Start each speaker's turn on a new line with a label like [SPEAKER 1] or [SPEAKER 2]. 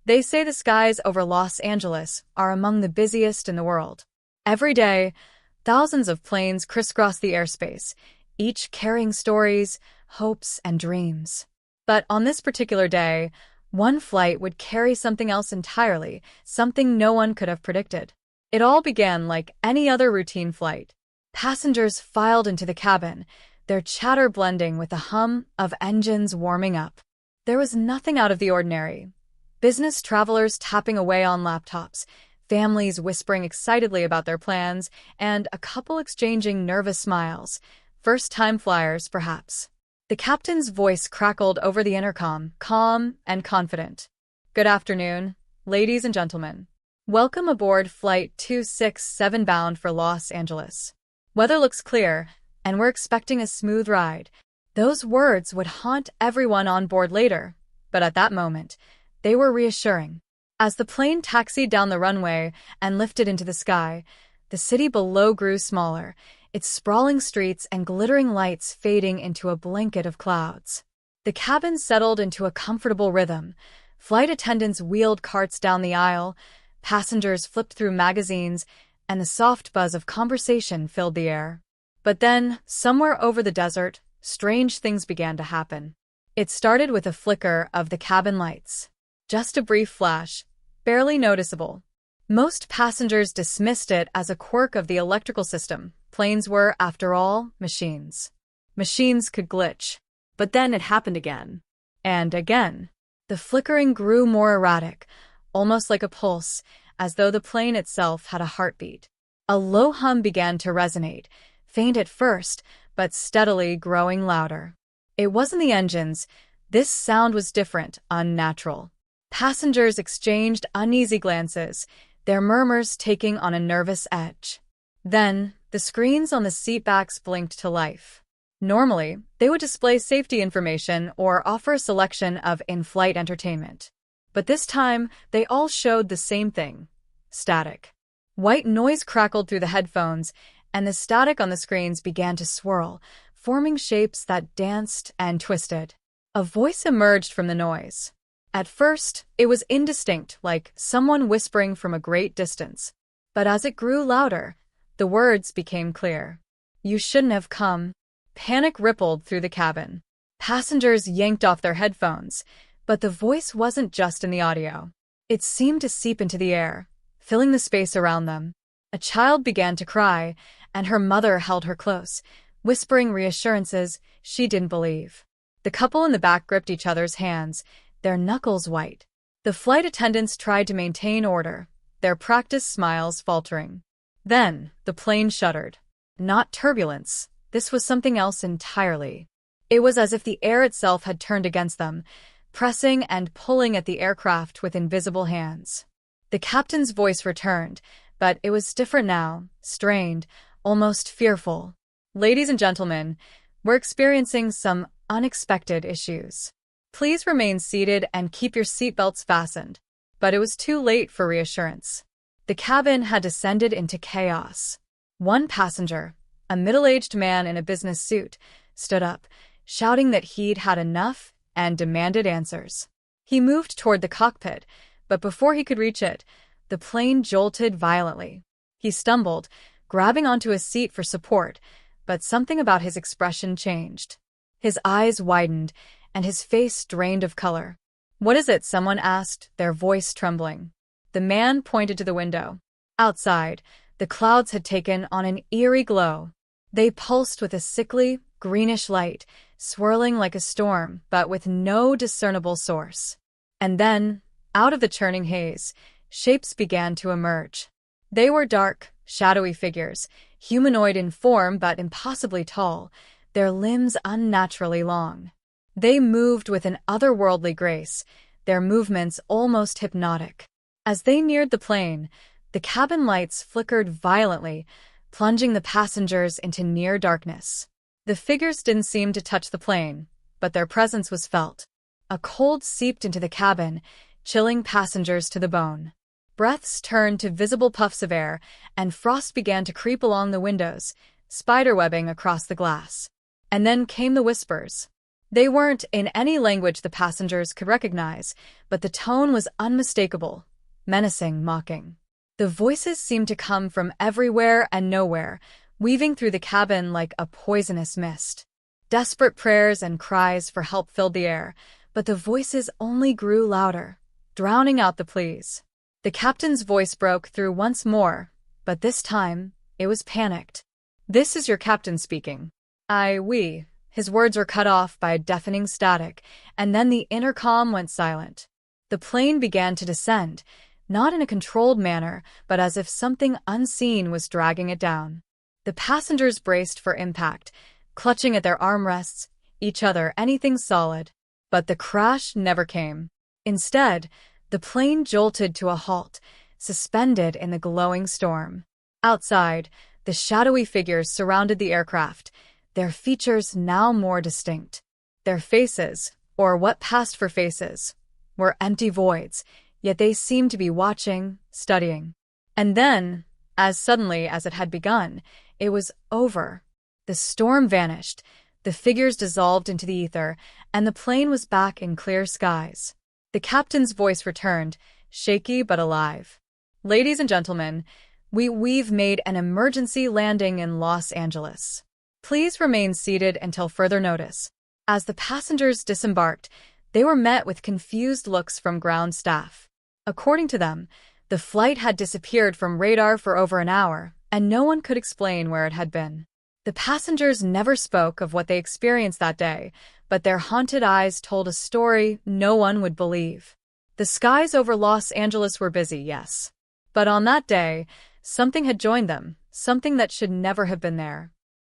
[SPEAKER 1] They say the skies over Los Angeles are among the busiest in the world. Every day, thousands of planes crisscross the airspace, each carrying stories, hopes, and dreams. But on this particular day, one flight would carry something else entirely, something no one could have predicted. It all began like any other routine flight. Passengers filed into the cabin, their chatter blending with the hum of engines warming up. There was nothing out of the ordinary. Business travelers tapping away on laptops, families whispering excitedly about their plans, and a couple exchanging nervous smiles. First-time flyers, perhaps. The captain's voice crackled over the intercom, calm and confident. "Good afternoon, ladies and gentlemen. Welcome aboard Flight 267 bound for Los Angeles. Weather looks clear, and we're expecting a smooth ride." Those words would haunt everyone on board later, but at that moment, they were reassuring. As the plane taxied down the runway and lifted into the sky, the city below grew smaller, its sprawling streets and glittering lights fading into a blanket of clouds. The cabin settled into a comfortable rhythm. Flight attendants wheeled carts down the aisle, passengers flipped through magazines, and the soft buzz of conversation filled the air. But then, somewhere over the desert, strange things began to happen. It started with a flicker of the cabin lights. Just a brief flash, barely noticeable. Most passengers dismissed it as a quirk of the electrical system. Planes were, after all, machines. Machines could glitch. But then it happened again. And again. The flickering grew more erratic, almost like a pulse, as though the plane itself had a heartbeat. A low hum began to resonate, faint at first, but steadily growing louder. It wasn't the engines. This sound was different, unnatural. Passengers exchanged uneasy glances, their murmurs taking on a nervous edge. Then, the screens on the seatbacks blinked to life. Normally, they would display safety information or offer a selection of in-flight entertainment. But this time, they all showed the same thing: static. White noise crackled through the headphones, and the static on the screens began to swirl, forming shapes that danced and twisted. A voice emerged from the noise. At first, it was indistinct, like someone whispering from a great distance. But as it grew louder, the words became clear. "You shouldn't have come." Panic rippled through the cabin. Passengers yanked off their headphones, but the voice wasn't just in the audio. It seemed to seep into the air, filling the space around them. A child began to cry, and her mother held her close, whispering reassurances she didn't believe. The couple in the back gripped each other's hands, their knuckles white. The flight attendants tried to maintain order, their practiced smiles faltering. Then, the plane shuddered. Not turbulence. This was something else entirely. It was as if the air itself had turned against them, pressing and pulling at the aircraft with invisible hands. The captain's voice returned, but it was different now, strained, almost fearful. "Ladies and gentlemen, we're experiencing some unexpected issues. Please remain seated and keep your seatbelts fastened." But it was too late for reassurance. The cabin had descended into chaos. One passenger, a middle-aged man in a business suit, stood up, shouting that he'd had enough and demanded answers. He moved toward the cockpit, but before he could reach it, the plane jolted violently. He stumbled, grabbing onto a seat for support, but something about his expression changed. His eyes widened, and his face drained of color. "What is it?" someone asked, their voice trembling. The man pointed to the window. Outside, the clouds had taken on an eerie glow. They pulsed with a sickly, greenish light, swirling like a storm, but with no discernible source. And then, out of the churning haze, shapes began to emerge. They were dark, shadowy figures, humanoid in form but impossibly tall, their limbs unnaturally long. They moved with an otherworldly grace, their movements almost hypnotic. As they neared the plane, the cabin lights flickered violently, plunging the passengers into near darkness. The figures didn't seem to touch the plane, but their presence was felt. A cold seeped into the cabin, chilling passengers to the bone. Breaths turned to visible puffs of air, and frost began to creep along the windows, spiderwebbing across the glass. And then came the whispers. They weren't in any language the passengers could recognize, but the tone was unmistakable, menacing, mocking. The voices seemed to come from everywhere and nowhere, weaving through the cabin like a poisonous mist. Desperate prayers and cries for help filled the air, but the voices only grew louder, drowning out the pleas. The captain's voice broke through once more, but this time it was panicked. "This is your captain speaking. We." His words were cut off by a deafening static, and then the intercom went silent. The plane began to descend, not in a controlled manner, but as if something unseen was dragging it down. The passengers braced for impact, clutching at their armrests, each other, anything solid. But the crash never came. Instead, the plane jolted to a halt, suspended in the glowing storm. Outside, the shadowy figures surrounded the aircraft, their features now more distinct. Their faces, or what passed for faces, were empty voids, yet they seemed to be watching, studying. And then, as suddenly as it had begun, it was over. The storm vanished, the figures dissolved into the ether, and the plane was back in clear skies. The captain's voice returned, shaky but alive. "Ladies and gentlemen, we've made an emergency landing in Los Angeles. Please remain seated until further notice." As the passengers disembarked, they were met with confused looks from ground staff. According to them, the flight had disappeared from radar for over an hour, and no one could explain where it had been. The passengers never spoke of what they experienced that day, but their haunted eyes told a story no one would believe. The skies over Los Angeles were busy, yes. But on that day, something had joined them, something that should never have been there.